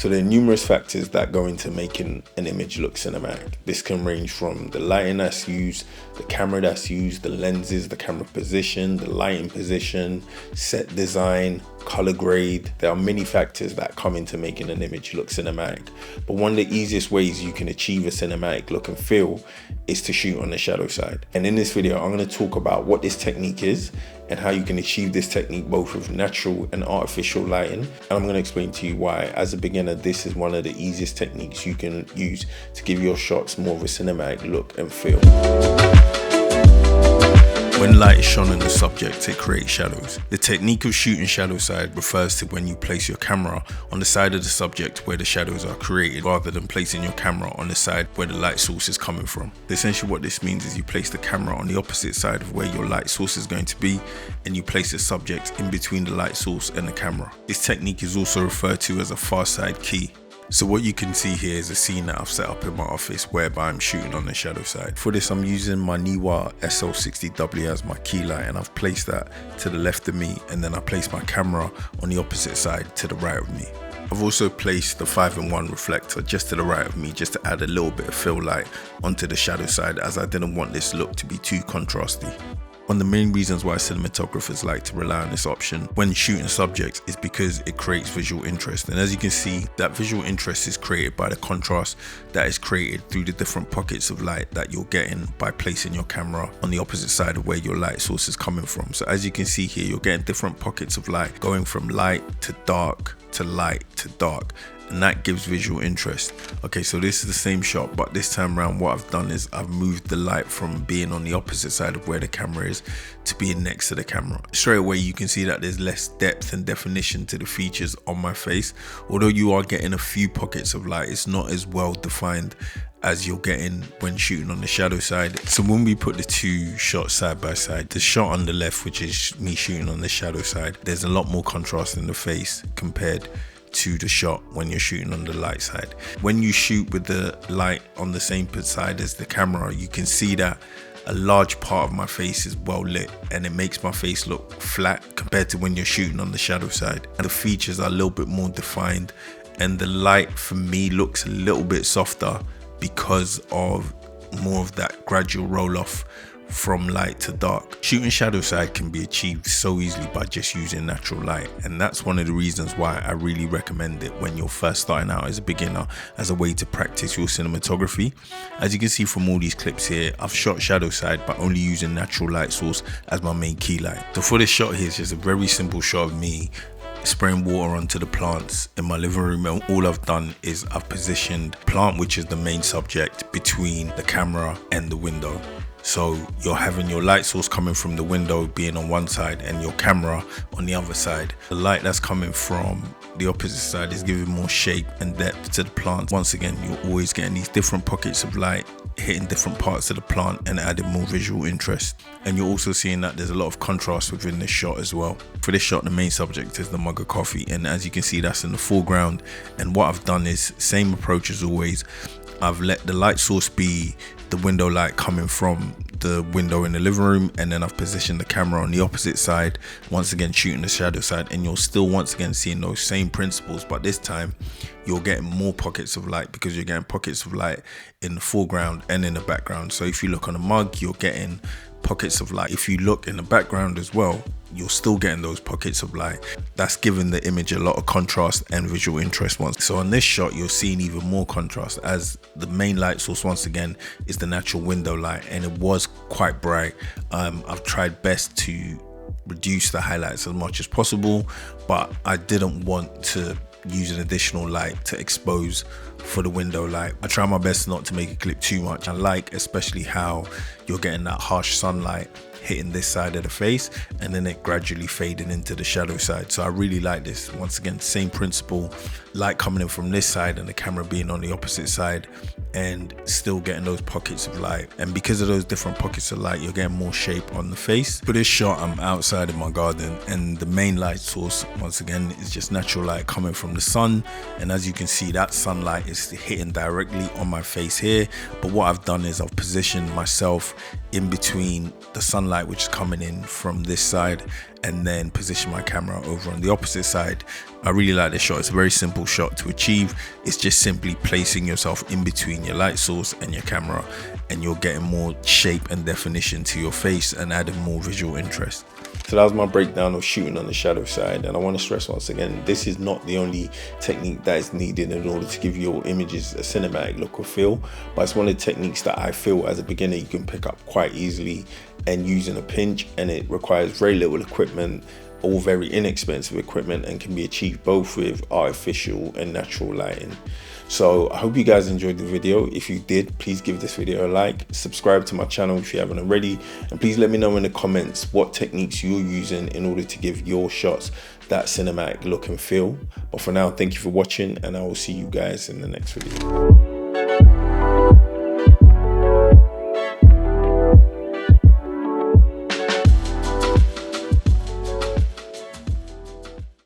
So there are numerous factors that go into making an image look cinematic. This can range from the lighting that's used, the camera that's used, the lenses, the camera position, the lighting position, set design, color grade. There are many factors that come into making an image look cinematic. But one of the easiest ways you can achieve a cinematic look and feel is to shoot on the shadow side. And in this video, I'm going to talk about what this technique is and how you can achieve this technique both with natural and artificial lighting. And I'm going to explain to you why, as a beginner, this is one of the easiest techniques you can use to give your shots more of a cinematic look and feel. When light is shone on the subject, it creates shadows. The technique of shooting shadow side refers to when you place your camera on the side of the subject where the shadows are created, rather than placing your camera on the side where the light source is coming from. Essentially what this means is you place the camera on the opposite side of where your light source is going to be, and you place the subject in between the light source and the camera. This technique is also referred to as a far side key. So what you can see here is a scene that I've set up in my office whereby I'm shooting on the shadow side. For this, I'm using my Neewer SL60W as my key light, and I've placed that to the left of me, and then I place my camera on the opposite side to the right of me. I've also placed the 5-in-1 reflector just to the right of me, just to add a little bit of fill light onto the shadow side, as I didn't want this look to be too contrasty. One of the main reasons why cinematographers like to rely on this option when shooting subjects is because it creates visual interest. And as you can see, that visual interest is created by the contrast that is created through the different pockets of light that you're getting by placing your camera on the opposite side of where your light source is coming from. So as you can see here, you're getting different pockets of light going from light to dark to light to dark, and that gives visual interest. Okay, so this is the same shot, but this time around what I've done is I've moved the light from being on the opposite side of where the camera is to being next to the camera. Straight away you can see that there's less depth and definition to the features on my face. Although you are getting a few pockets of light, it's not as well defined as you're getting when shooting on the shadow side. So when we put the two shots side by side, the shot on the left, which is me shooting on the shadow side, there's a lot more contrast in the face compared to the shot when you're shooting on the light side. When you shoot with the light on the same side as the camera, you can see that a large part of my face is well lit, and it makes my face look flat compared to when you're shooting on the shadow side. And the features are a little bit more defined, and the light for me looks a little bit softer because of more of that gradual roll off from light to dark. Shooting shadow side can be achieved so easily by just using natural light, and that's one of the reasons why I really recommend it when you're first starting out as a beginner, as a way to practice your cinematography. As you can see from all these clips here, I've shot shadow side by only using natural light source as my main key light. So for this shot here, it's just a very simple shot of me spraying water onto the plants in my living room, and all I've done is I've positioned plant, which is the main subject, between the camera and the window. So you're having your light source coming from the window being on one side and your camera on the other side. The light that's coming from the opposite side is giving more shape and depth to the plant. Once again, you're always getting these different pockets of light hitting different parts of the plant and adding more visual interest. And you're also seeing that there's a lot of contrast within this shot as well. For this shot, the main subject is the mug of coffee, and as you can see, that's in the foreground. And what I've done is same approach as always. I've let the light source be the window light coming from the window in the living room, and then I've positioned the camera on the opposite side, once again shooting the shadow side, and you're still once again seeing those same principles, but this time you're getting more pockets of light because you're getting pockets of light in the foreground and in the background. So if you look on the mug, you're getting pockets of light. If you look in the background as well, you're still getting those pockets of light. That's giving the image a lot of contrast and visual interest once. So on this shot, you're seeing even more contrast, as the main light source once again is the natural window light, and it was quite bright. I've tried best to reduce the highlights as much as possible, but I didn't want to use an additional light to expose for the window light. I try my best not to make it clip too much. I like especially how you're getting that harsh sunlight hitting this side of the face and then it gradually fading into the shadow side. So I really like this. Once again, same principle, light coming in from this side and the camera being on the opposite side, and still getting those pockets of light. And because of those different pockets of light, you're getting more shape on the face. For this shot, I'm outside in my garden, and the main light source once again is just natural light coming from the sun, and as you can see, that sunlight is hitting directly on my face here. But what I've done is I've positioned myself in between the sunlight light which is coming in from this side, and then position my camera over on the opposite side. I really like this shot. It's a very simple shot to achieve. It's just simply placing yourself in between your light source and your camera, and you're getting more shape and definition to your face and adding more visual interest. So that was my breakdown of shooting on the shadow side, and I want to stress once again, this is not the only technique that is needed in order to give your images a cinematic look or feel, but it's one of the techniques that I feel as a beginner you can pick up quite easily and use in a pinch, and it requires very little equipment, all very inexpensive equipment, and can be achieved both with artificial and natural lighting. So I hope you guys enjoyed the video. If you did, please give this video a like, subscribe to my channel if you haven't already, and please let me know in the comments what techniques you're using in order to give your shots that cinematic look and feel. But for now, thank you for watching, and I will see you guys in the next video.